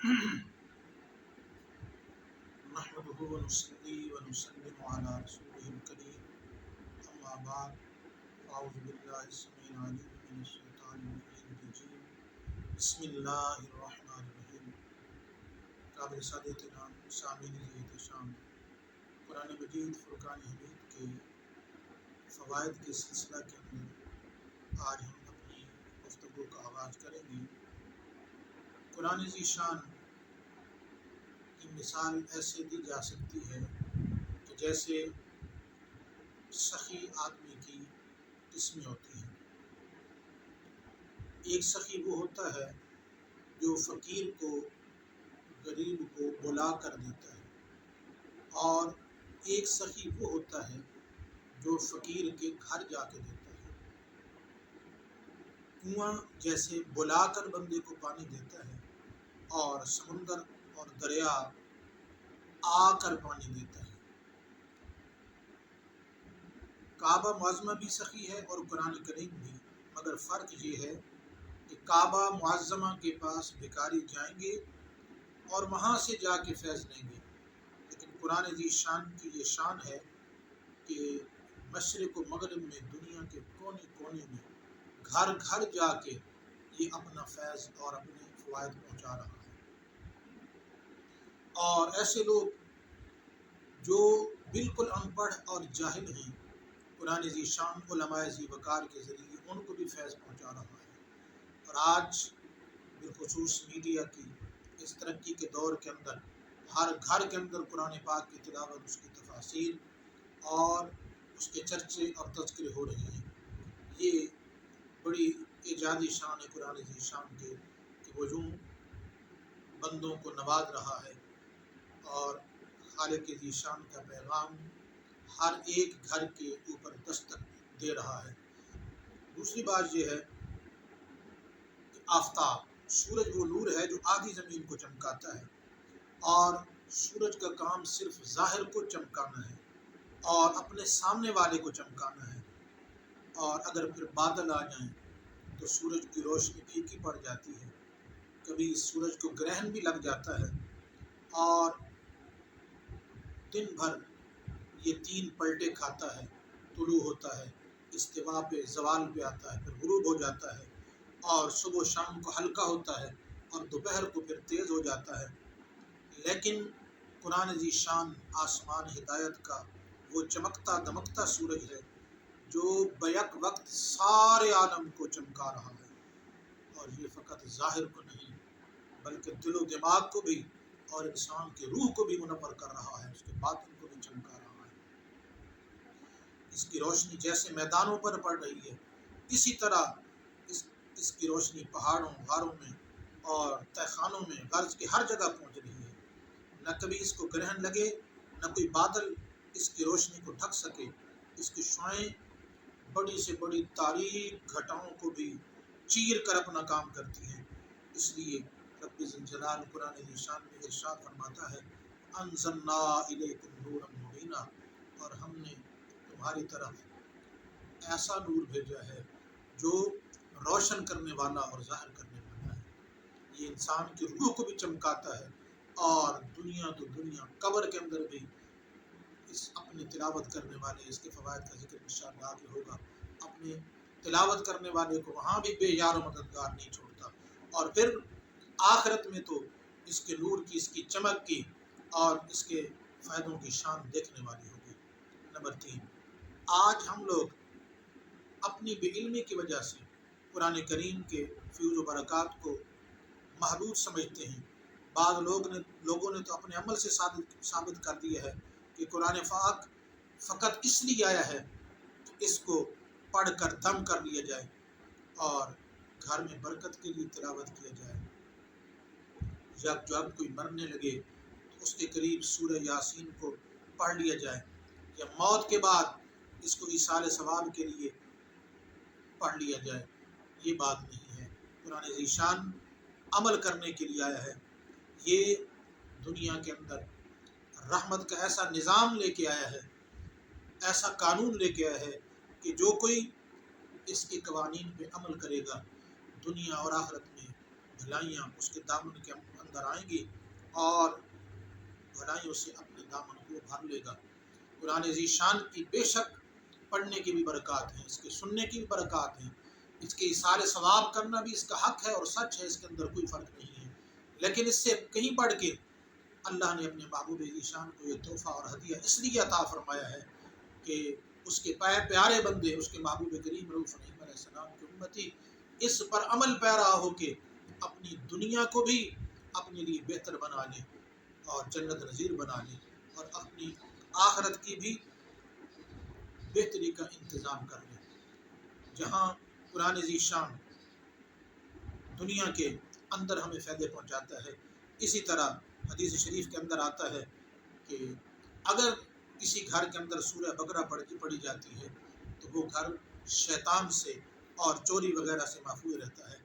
نحمده ونصلي ونسلم على رسوله الكريم اما بعد اعوذ بالله السميع العليم من الشيطان الرجيم بسم الله الرحمن الرحيم قابل سعادت نام سامعین احتشام قرآن مجید فرقان حمید کے فوائد کے سلسلہ کے اندر آج ہم اپنی گفتگو کا آغاز کریں گے۔ قرآن ذی شان کی مثال ایسے دی جا سکتی ہے کہ جیسے سخی آدمی کی قسمیں ہوتی ہیں۔ ایک سخی وہ ہوتا ہے جو فقیر کو، غریب کو بلا کر دیتا ہے، اور ایک سخی وہ ہوتا ہے جو فقیر کے گھر جا کے دیتا ہے۔ کنواں جیسے بلا کر بندے کو پانی دیتا ہے، اور سمندر اور دریا آ کر پانی دیتا ہے۔ کعبہ معظمہ بھی سخی ہے اور قرآن کریم بھی، مگر فرق یہ ہے کہ کعبہ معظمہ کے پاس بھکاری جائیں گے اور وہاں سے جا کے فیض لیں گے، لیکن قرآن ذی شان کی یہ شان ہے کہ مشرق و مغرب میں، دنیا کے کونے کونے میں، گھر گھر جا کے یہ اپنا فیض اور اپنے فوائد پہنچا رہا ہے۔ اور ایسے لوگ جو بالکل ان پڑھ اور جاہل ہیں، قرآن ذی شان علماء ذی وقار کے ذریعے ان کو بھی فیض پہنچا رہا ہے۔ اور آج بالخصوص میڈیا کی اس ترقی کے دور کے اندر ہر گھر کے اندر قرآن پاک کی تلاوت، اس کی تفاسیر اور اس کے چرچے اور تذکرے ہو رہے ہیں۔ یہ بڑی ایجادی شان ہے قرآن ذی شان کے کہ وہ یوں بندوں کو نواز رہا ہے اور خالق ذی شان کا پیغام ہر ایک گھر کے اوپر دستک دے رہا ہے۔ دوسری بات یہ ہے کہ آفتاب، سورج وہ نور ہے جو آدھی زمین کو چمکاتا ہے، اور سورج کا کام صرف ظاہر کو چمکانا ہے اور اپنے سامنے والے کو چمکانا ہے، اور اگر پھر بادل آ جائیں تو سورج کی روشنی پھیکی پڑ جاتی ہے، کبھی سورج کو گرہن بھی لگ جاتا ہے، اور دن بھر یہ تین پلٹے کھاتا ہے، طلوع ہوتا ہے، استوا پہ، زوال پہ آتا ہے، پھر غروب ہو جاتا ہے، اور صبح و شام کو ہلکا ہوتا ہے اور دوپہر کو پھر تیز ہو جاتا ہے۔ لیکن قرآن ذی شان آسمان ہدایت کا وہ چمکتا دمکتا سورج ہے جو بیک وقت سارے عالم کو چمکا رہا ہے، اور یہ فقط ظاہر کو نہیں بلکہ دل و دماغ کو بھی اور انسان کی روح کو بھی منور کر رہا ہے، اس کے باطن کو بھی چمکا رہا ہے۔ اس کی روشنی جیسے میدانوں پر پڑ رہی ہے، اسی طرح اس کی روشنی پہاڑوں، غاروں میں اور تہ خانوں میں، غرض کی ہر جگہ پہنچ رہی ہے۔ نہ کبھی اس کو گرہن لگے، نہ کوئی بادل اس کی روشنی کو ڈھک سکے۔ اس کی شعاعیں بڑی سے بڑی تاریک گھٹاؤں کو بھی چیر کر اپنا کام کرتی ہیں۔ اس لیے رب ذوالجلال قرآن ذی شان میں ارشاد فرماتا ہے، انزلنا الیکم نورا مبینا، اور ہم نے تمہاری طرف ایسا نور بھیجا ہے جو روشن کرنے والا اور ظاہر کرنے والا ہے۔ یہ انسان کی روح کو بھی چمکاتا ہے، اور دنیا تو دنیا، قبر کے اندر بھی اس اپنے تلاوت کرنے والے، اس کے فوائد کا ذکر انشاءاللہ آگے ہوگا، اپنے تلاوت کرنے والے کو وہاں بھی بے یار و مددگار نہیں چھوڑتا، اور پھر آخرت میں تو اس کے نور کی، اس کی چمک کی اور اس کے فائدوں کی شان دیکھنے والی ہوگی۔ نمبر 3، آج ہم لوگ اپنی بے علمی کی وجہ سے قرآن کریم کے فیوز و برکات کو محدود سمجھتے ہیں۔ بعض لوگوں نے تو اپنے عمل سے ثابت کر دیا ہے کہ قرآن پاک فقط اس لیے آیا ہے کہ اس کو پڑھ کر دم کر لیا جائے اور گھر میں برکت کے لیے تلاوت کیا جائے، یا جب کوئی مرنے لگے تو اس کے قریب سورہ یاسین کو پڑھ لیا جائے، یا موت کے بعد اس کو ایصال ثواب کے لیے پڑھ لیا جائے۔ یہ بات نہیں ہے۔ قرآن ذی شان عمل کرنے کے لیے آیا ہے۔ یہ دنیا کے اندر رحمت کا ایسا نظام لے کے آیا ہے، ایسا قانون لے کے آیا ہے کہ جو کوئی اس کے قوانین پہ عمل کرے گا، دنیا اور آخرت میں بھلائیاں اس کے دامن کے اندر آئیں گی اور بھلائیوں سے اپنے دامن کو بھر لے گا۔ قرآن عزیز شان کی بے شک پڑھنے کی بھی برکات ہیں، اس کے سننے کی بھی برکات ہیں، اس کے اشارے ثواب کرنا بھی اس کا حق ہے اور سچ ہے، اس کے اندر کوئی فرق نہیں ہے، لیکن اس سے کہیں بڑھ کے اللہ نے اپنے محبوب عزیز شان کو یہ تحفہ اور ہدیہ اس لیے عطا فرمایا ہے کہ اس کے پیارے بندے، اس کے محبوب کریم رؤوف رحیم علیہ السلام کی امتی اس پر عمل پیرا ہو کے اپنی دنیا کو بھی اپنے لیے بہتر بنا لے اور جنت نظیر بنا لے اور اپنی آخرت کی بھی بہتری کا انتظام کر لے۔ جہاں قرآن عزیز شان دنیا کے اندر ہمیں فائدے پہنچاتا ہے، اسی طرح حدیث شریف کے اندر آتا ہے کہ اگر کسی گھر کے اندر سورہ بقرہ پڑھی جاتی ہے تو وہ گھر شیطان سے اور چوری وغیرہ سے محفوظ رہتا ہے۔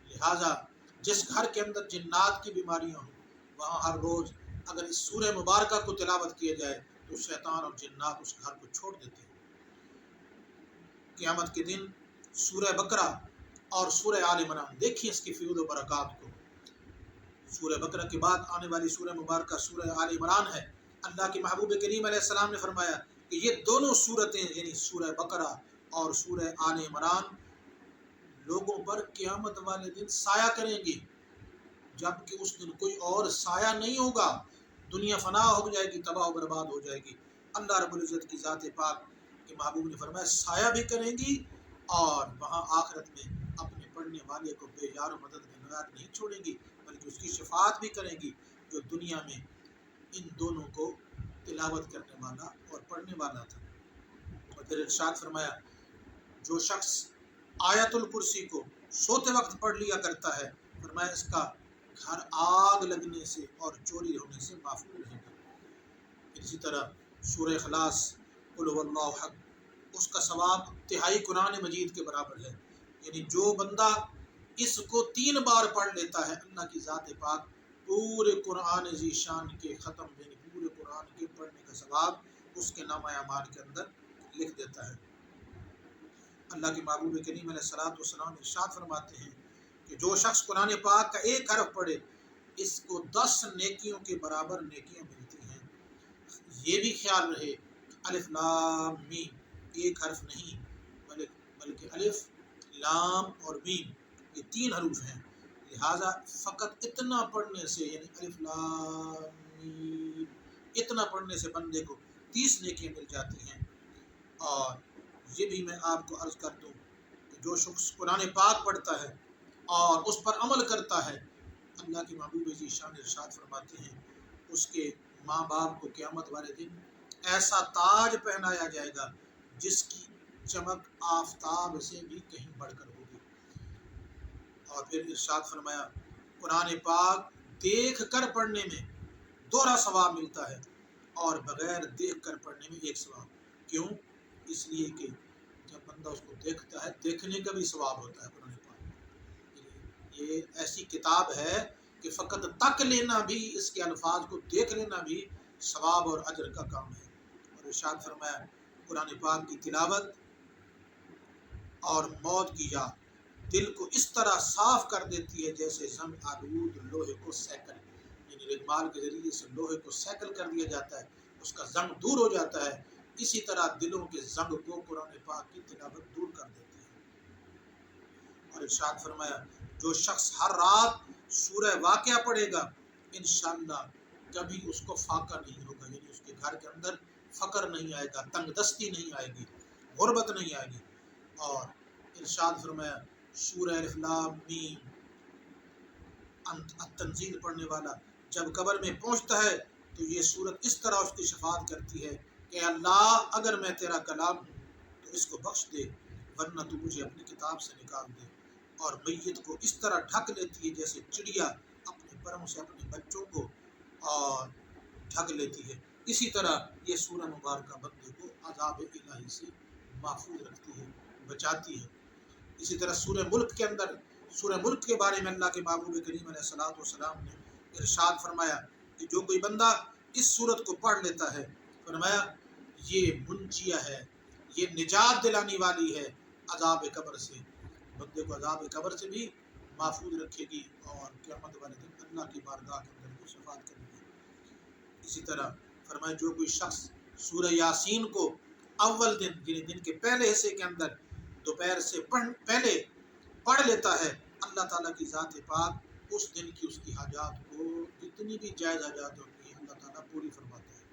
لہٰذا جس گھر کے اندر جنات کی بیماریاں ہوں وہاں ہر روز اگر اس سورہ مبارکہ کو تلاوت کیا جائے تو شیطان اور جنات اس گھر کو چھوڑ دیتے ہیں۔ قیامت کے دن سورہ بقرہ اور سورہ آل عمران، دیکھیے اس کی فیض و برکات کو۔ سورہ بقرہ کے بعد آنے والی سورہ مبارکہ سورہ آل عمران ہے۔ اللہ کے محبوب کریم علیہ السلام نے فرمایا کہ یہ دونوں سورتیں یعنی سورہ بقرہ اور سورہ آل عمران لوگوں پر قیامت والے دن سایہ کریں گی، جبکہ اس دن کوئی اور سایہ نہیں ہوگا، دنیا فنا ہو جائے گی، تباہ و برباد ہو جائے گی۔ اللہ رب العزت کی ذات پاک کے محبوب نے فرمایا سایہ بھی کریں گی اور وہاں آخرت میں اپنے پڑھنے والے کو بے یار و مدد کے بغیر نہیں چھوڑیں گی، بلکہ اس کی شفاعت بھی کریں گی جو دنیا میں ان دونوں کو تلاوت کرنے والا اور پڑھنے والا تھا۔ اور پھر ارشاد فرمایا جو شخص آیت الکرسی کو سوتے وقت پڑھ لیا کرتا ہے، فرمایا اس کا گھر آگ لگنے سے اور چوری ہونے سے محفوظ رہے گا۔ اسی طرح سورہ اخلاص قل هو اللہ احد، اس کا ثواب تہائی قرآن مجید کے برابر ہے، یعنی جو بندہ اس کو 3 بار پڑھ لیتا ہے اللہ کی ذات پاک پورے قرآن عزیز شان کے ختم یعنی پورے قرآن کے پڑھنے کا ثواب اس کے نامہ اعمال کے اندر لکھ دیتا ہے۔ اللہ کے محبوب کریم علیہ السلام ارشاد فرماتے ہیں کہ جو شخص قرآن پاک کا ایک حرف پڑھے اس کو 10 نیکیوں کے برابر نیکیاں ملتی ہیں۔ یہ بھی خیال رہے کہ الف لام میم ایک حرف نہیں بلکہ الف لام اور میم یہ 3 حروف ہیں، لہٰذا فقط اتنا پڑھنے سے یعنی الف لام میم اتنا پڑھنے سے بندے کو 30 نیکیاں مل جاتی ہیں۔ اور یہ بھی میں آپ کو عرض کر دوں کہ جو شخص قرآن پاک پڑھتا ہے اور اس پر عمل کرتا ہے، اللہ کے محبوب عزیز شان ارشاد فرماتے ہیں اس کے ماں باپ کو قیامت والے دن ایسا تاج پہنایا جائے گا جس کی چمک آفتاب سے بھی کہیں بڑھ کر ہوگی۔ اور پھر ارشاد فرمایا قرآن پاک دیکھ کر پڑھنے میں 2 ثواب ملتا ہے اور بغیر دیکھ کر پڑھنے میں 1 ثواب۔ کیوں؟ اس لیے کہ جب بندہ اس کو دیکھتا ہے دیکھنے کا بھی ثواب ہوتا ہے۔ قرآن پاک یہ ایسی کتاب ہے کہ فقط تک لینا بھی، اس کے الفاظ کو دیکھ لینا بھی ثواب اور اجر کا کام ہے۔ اور ارشاد فرمایا قرآن پاک کی تلاوت اور موت کی یاد دل کو اس طرح صاف کر دیتی ہے جیسے زنگ آلود لوہے کو سیکل، یعنی رگمال کے ذریعے سے لوہے کو سیکل کر دیا جاتا ہے، اس کا زنگ دور ہو جاتا ہے، اسی طرح دلوں کے زنگ کو قرآن پاک کی تلاوت دور کر دیتی ہے۔ اور ارشاد فرمایا جو شخص ہر رات سورہ واقعہ پڑھے گا انشاءاللہ کبھی اس کو فاقہ نہیں ہوگا، یعنی اس کے گھر کے اندر فقر نہیں آئے گا، تنگ دستی نہیں آئے گی، غربت نہیں آئے گی۔ اور ارشاد فرمایا سورہ الف لام میم التنزیل پڑھنے والا جب قبر میں پہنچتا ہے تو یہ سورت اس طرح اس کی شفاعت کرتی ہے کہ اللہ اگر میں تیرا کلام ہوں تو اس کو بخش دے، ورنہ تو مجھے اپنی کتاب سے نکال دے۔ اور میت کو اس طرح ڈھک لیتی ہے جیسے چڑیا اپنے پروں سے اپنے بچوں کو اور ڈھک لیتی ہے، اسی طرح یہ سورہ مبارکہ بندے کو عذاب الہی سے محفوظ رکھتی ہے، بچاتی ہے۔ اسی طرح سورہ ملک کے اندر سورہ ملک کے بارے میں اللہ کے محبوب کریم علیہ السلام نے ارشاد فرمایا کہ جو کوئی بندہ اس سورت کو پڑھ لیتا ہے فرمایا یہ منجیہ ہے، یہ نجات دلانے والی ہے عذاب قبر سے، بندے کو عذاب قبر سے بھی محفوظ رکھے گی اور قیامت والے دن اللہ کی بارگاہ کے اندر وہ شفاعت کرے گی۔ اسی طرح فرمائے جو کوئی شخص سورہ یاسین کو اول دن یعنی دن کے پہلے حصے کے اندر دوپہر سے پہلے پڑھ لیتا ہے، اللہ تعالیٰ کی ذات پاک اس دن کی اس کی حاجات کو جتنی بھی جائز حاجات ہوتی ہیں اللہ تعالیٰ پوری فرماتا ہے۔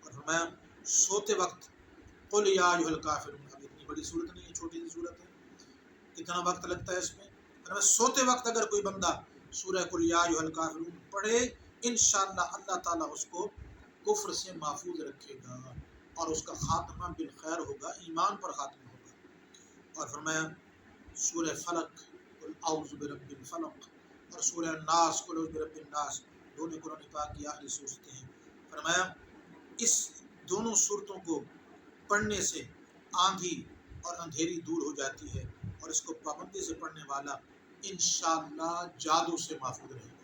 اور فرمایا سوتے وقت قل یا ایھا الکافرون، اب اتنی بڑی صورت نہیں ہے، چھوٹی سی صورت ہے، کتنا وقت لگتا ہے اس میں؟ فرمایا سوتے وقت اگر کوئی بندہ سورہ قل یا ایھا الکافرون پڑھے انشاءاللہ اللہ تعالیٰ اس کو کفر سے محفوظ رکھے گا اور اس کا خاتمہ بالخیر ہوگا، ایمان پر خاتمہ ہوگا۔ اور فرمایا سورہ فلق قل اعوذ برب الفلق اور سورہ الناس قل اعوذ برب الناس دونوں قرآن پاک کی آخری صورتیں ہیں۔ فرمایا اس دونوں صورتوں کو پڑھنے سے آندھی اور اندھیری دور ہو جاتی ہے اور اس کو پابندی سے پڑھنے والا انشاءاللہ جادو سے محفوظ رہے گا۔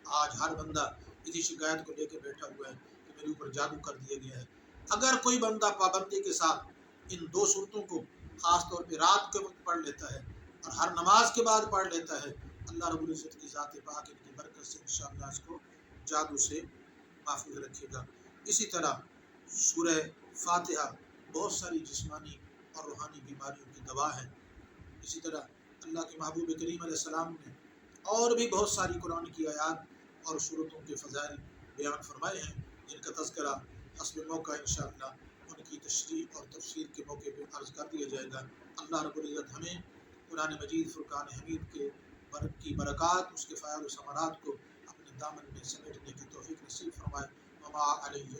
آج ہر بندہ اسی شکایت کو لے کے بیٹھا ہوا ہے کہ میرے اوپر جادو کر دیا گیا ہے۔ اگر کوئی بندہ پابندی کے ساتھ ان دو صورتوں کو خاص طور پہ رات کے وقت پڑھ لیتا ہے اور ہر نماز کے بعد پڑھ لیتا ہے، اللہ رب العزت کی ذات پاک ان کی برکت سے انشاءاللہ اس کو جادو سے محفوظ رکھے گا۔ اسی طرح سورہ فاتحہ بہت ساری جسمانی اور روحانی بیماریوں کی دوا ہے۔ اسی طرح اللہ کے محبوب کریم علیہ السلام نے اور بھی بہت ساری قرآن کی آیات اور صورتوں کے فضائل بیان فرمائے ہیں جن کا تذکرہ حسب موقع انشاءاللہ ان کی تشریح اور تفسیر کے موقع پہ عرض کر دیا جائے گا۔ اللہ رب العزت ہمیں قرآن مجید فرقان حمید کے کی برکات، اس کے فائدہ و ثمرات کو اپنے دامن میں سمیٹنے کی توفیق نصیب فرمائے۔ وما علیہ